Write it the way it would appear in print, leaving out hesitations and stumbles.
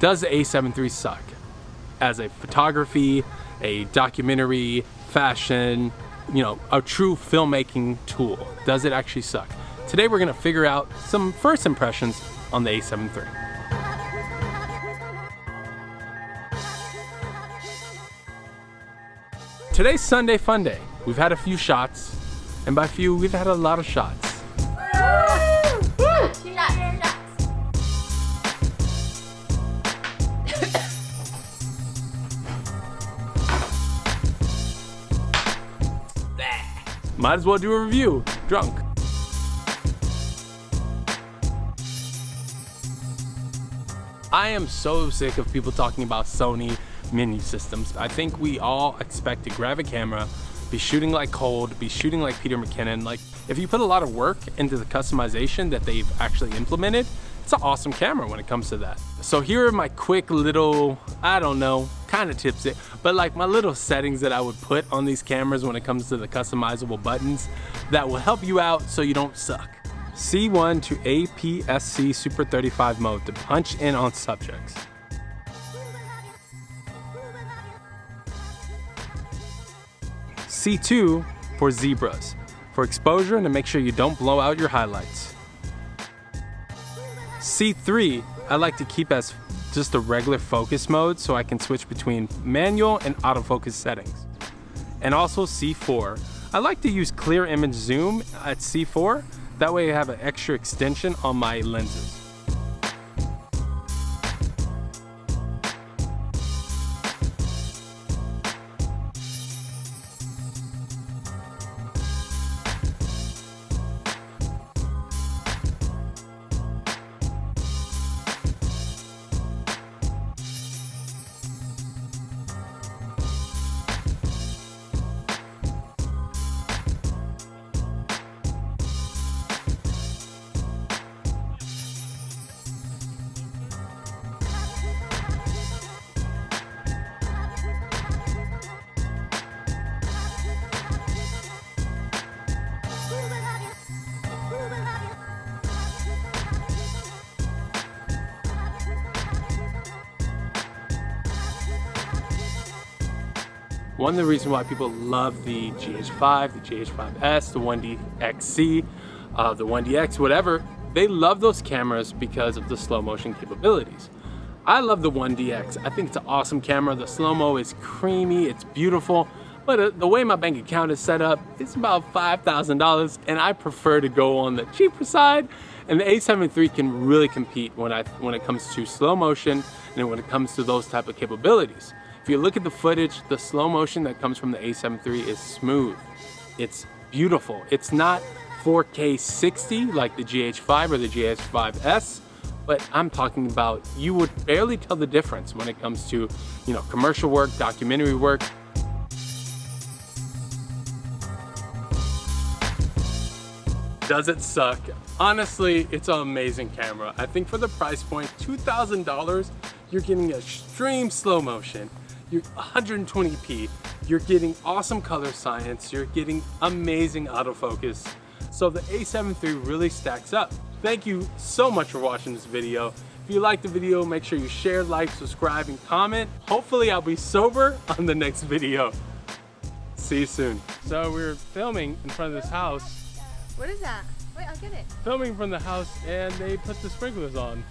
Does the A7 III suck? As a photography, a documentary, fashion, you know, a true filmmaking tool. Does it actually suck? Today we're gonna figure out some first impressions on the A7 III. Today's Sunday fun day. We've had a few shots, and by few, we've had a lot of shots. Might as well do a review, drunk. I am so sick of people talking about Sony menu systems. I think we all expect to grab a camera, be shooting like cold, be shooting like Peter McKinnon. Like, if you put a lot of work into the customization that they've actually implemented, it's an awesome camera when it comes to that. So here are my quick little, I don't know, kind of tips, but like my little settings that I would put on these cameras when it comes to the customizable buttons that will help you out so you don't suck. C1 to APS-C Super 35 mode to punch in on subjects. C2 for zebras, for exposure and to make sure you don't blow out your highlights. C3, I like to keep as just a regular focus mode so I can switch between manual and autofocus settings. And also C4, I like to use clear image zoom at C4, that way I have an extra extension on my lenses. One of the reasons why people love the GH5, the GH5S, the 1DXC, the 1DX, whatever, they love those cameras because of the slow motion capabilities. I love the 1DX. I think it's an awesome camera. The slow-mo is creamy, it's beautiful, but the way my bank account is set up, it's about $5,000, and I prefer to go on the cheaper side. And the A7 III can really compete when it comes to slow motion and when it comes to those type of capabilities. If you look at the footage, the slow motion that comes from the A7 III is smooth. It's beautiful. It's not 4K 60 like the GH5 or the GH5S, but I'm talking about you would barely tell the difference when it comes to, you know, commercial work, documentary work. Does it suck? Honestly, it's an amazing camera. I think for the price point, $2,000, you're getting extreme slow motion. You're 120p, you're getting awesome color science, you're getting amazing autofocus. So the A7 III really stacks up. Thank you so much for watching this video. If you liked the video, make sure you share, like, subscribe, and comment. Hopefully I'll be sober on the next video. See you soon. So we're filming in front of this house. What is that? Wait, I'll get it. Filming from the house and they put the sprinklers on.